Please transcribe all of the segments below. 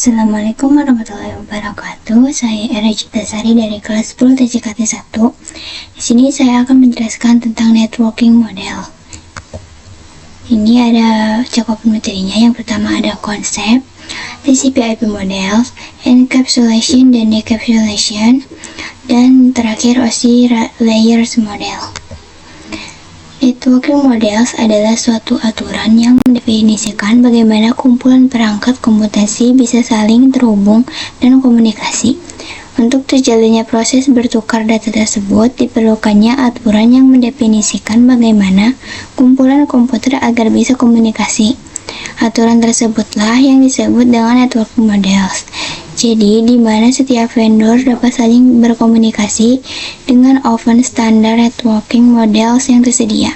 Assalamualaikum warahmatullahi wabarakatuh. Saya Era Citasari dari kelas 10 TJKT 1. Di sini saya akan menjelaskan tentang networking model. Ini ada cakupan materinya. Yang pertama ada konsep, TCP/IP model, encapsulation dan decapsulation, dan terakhir OSI layers model. Networking models adalah suatu aturan yang mendefinisikan bagaimana kumpulan perangkat komputasi bisa saling terhubung dan komunikasi. Untuk terjalinnya proses bertukar data tersebut, diperlukannya aturan yang mendefinisikan bagaimana kumpulan komputer agar bisa komunikasi. Aturan tersebutlah yang disebut dengan networking models. Jadi, di mana setiap vendor dapat saling berkomunikasi dengan Open Standard Networking Models yang tersedia.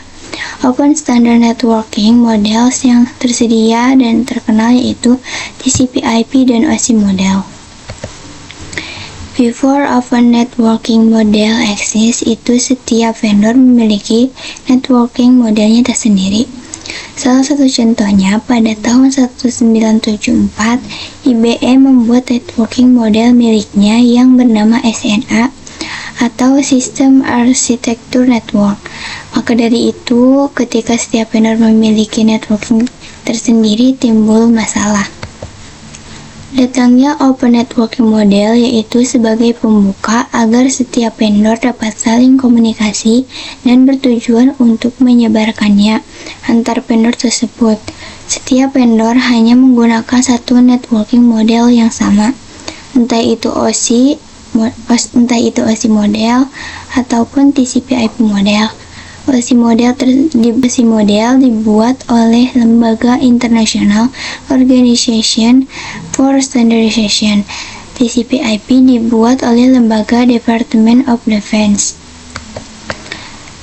Open Standard Networking Models yang tersedia dan terkenal yaitu TCP/IP dan OSI model. Before Open Networking Model exists, itu setiap vendor memiliki networking modelnya tersendiri. Salah satu contohnya, pada tahun 1974, IBM membuat networking model miliknya yang bernama SNA atau System Architecture Network. Maka dari itu, ketika setiap vendor memiliki networking tersendiri, timbul masalah. Datangnya Open Networking Model yaitu sebagai pembuka agar setiap vendor dapat saling komunikasi dan bertujuan untuk menyebarkannya antar vendor tersebut. Setiap vendor hanya menggunakan satu networking model yang sama, entah itu OSI model ataupun TCP/IP model. OSI model dibuat oleh Lembaga International Organization for Standardization. TCP/IP dibuat oleh Lembaga Department of Defense.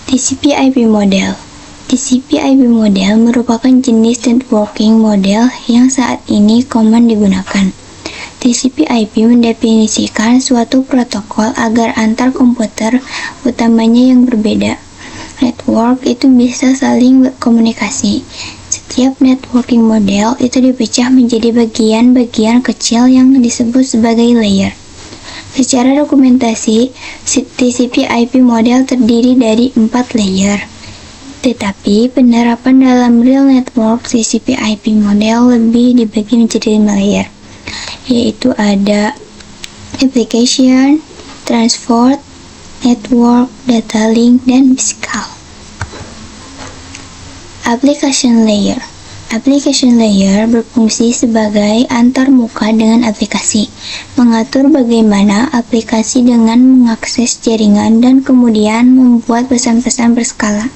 TCP/IP model merupakan jenis networking model yang saat ini common digunakan. TCP/IP mendefinisikan suatu protokol agar antar komputer, utamanya yang berbeda network, itu bisa saling berkomunikasi. Setiap networking model itu dipecah menjadi bagian-bagian kecil yang disebut sebagai layer. Secara dokumentasi, TCP/IP model terdiri dari 4 layer. Tetapi penerapan dalam real network TCP/IP model lebih dibagi menjadi 5 layer, yaitu ada application, transport, network, data link, dan physical. Application layer berfungsi sebagai antarmuka dengan aplikasi, mengatur bagaimana aplikasi dengan mengakses jaringan dan kemudian membuat pesan-pesan berskala.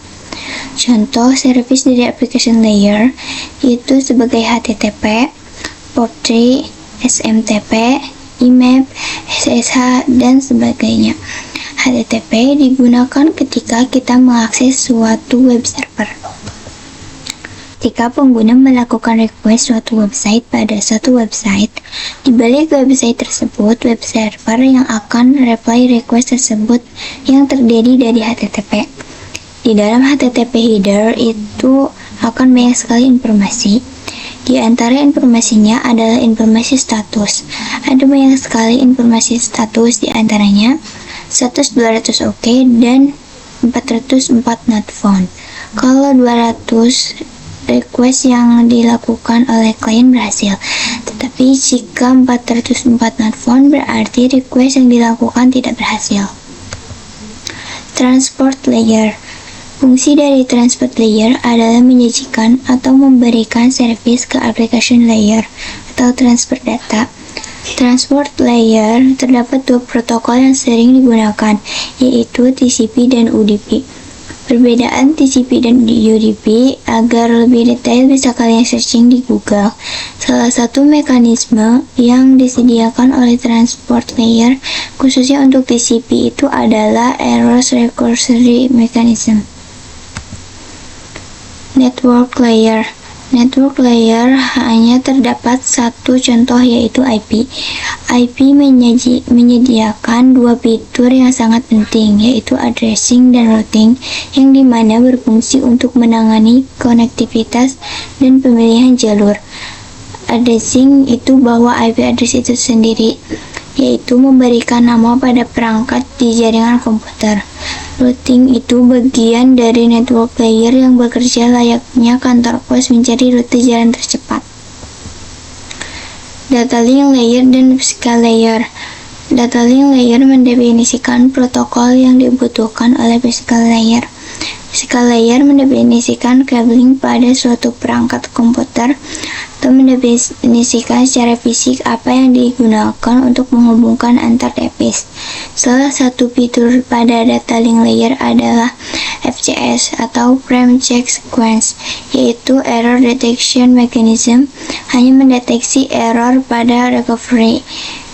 Contoh servis dari application layer itu sebagai HTTP, POP3, SMTP, IMAP, SSH, dan sebagainya. HTTP digunakan ketika kita mengakses suatu web server. Ketika pengguna melakukan request suatu website pada suatu website, di balik website tersebut, web server yang akan reply request tersebut yang terdiri dari HTTP. Di dalam HTTP header itu akan banyak sekali informasi. Di antara informasinya adalah informasi status. Ada banyak sekali informasi status, di antaranya status 200 OK dan 404 not found. Kalau 200 request yang dilakukan oleh klien berhasil, tetapi jika 404 not found berarti request yang dilakukan tidak berhasil. Transport layer. Fungsi dari transport layer adalah menyajikan atau memberikan servis ke application layer atau transfer data. Transport layer terdapat 2 protokol yang sering digunakan, yaitu TCP dan UDP. Perbedaan TCP dan UDP agar lebih detail bisa kalian searching di Google. Salah satu mekanisme yang disediakan oleh transport layer khususnya untuk TCP itu adalah error recovery mechanism. Network layer hanya terdapat satu contoh, yaitu IP. IP menyediakan 2 fitur yang sangat penting, yaitu addressing dan routing, yang dimana berfungsi untuk menangani konektivitas dan pemilihan jalur. addressing itu bahwa IP address itu sendiri, yaitu memberikan nama pada perangkat di jaringan komputer. Routing itu bagian dari network layer yang bekerja layaknya kantor pos mencari rute jalan tercepat. Data link layer dan physical layer. Data link layer mendefinisikan protokol yang dibutuhkan oleh physical layer. Physical layer mendefinisikan cabling pada suatu perangkat komputer atau mendefinisikan secara fisik apa yang digunakan untuk menghubungkan antar device. Salah satu fitur pada data link layer adalah FCS atau Frame Check Sequence, yaitu Error Detection Mechanism, hanya mendeteksi error pada recovery.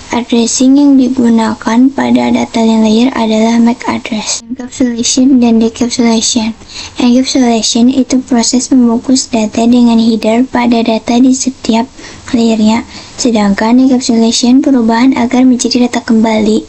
Addressing yang digunakan pada data link layer adalah MAC address. Encapsulation dan decapsulation. Encapsulation itu proses membungkus data dengan header pada data di setiap layernya, sedangkan decapsulation perubahan agar menjadi data kembali.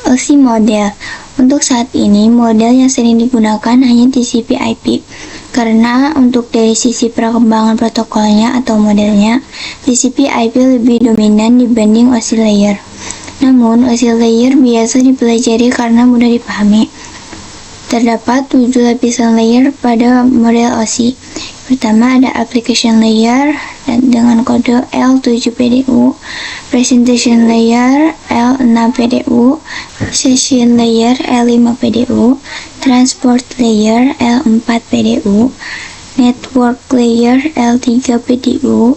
OSI model. Untuk saat ini, model yang sering digunakan hanya TCP/IP. Karena untuk dari sisi perkembangan protokolnya atau modelnya, TCP/IP lebih dominan dibanding OSI layer. Namun, OSI layer biasa dipelajari karena mudah dipahami. Terdapat 7 lapisan layer pada model OSI. Pertama ada application layer dengan kode L7PDU, presentation layer L6PDU, session layer L5PDU, transport layer L4PDU, network layer L3PDU,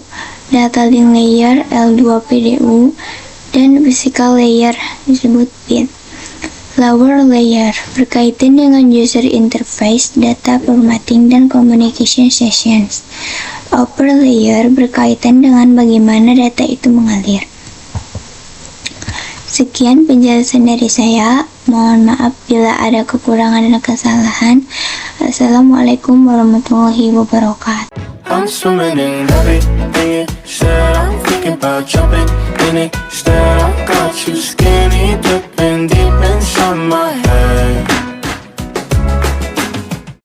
data link layer L2PDU, dan physical layer disebut PIN. Lower layer berkaitan dengan user interface, data formatting, dan communication sessions. Upper layer berkaitan dengan bagaimana data itu mengalir. Sekian penjelasan dari saya. Mohon maaf bila ada kekurangan dan kesalahan. Assalamualaikum warahmatullahi wabarakatuh. I'm swimming in everything you said. I'm thinking about jumping in it. Instead, I got you scared.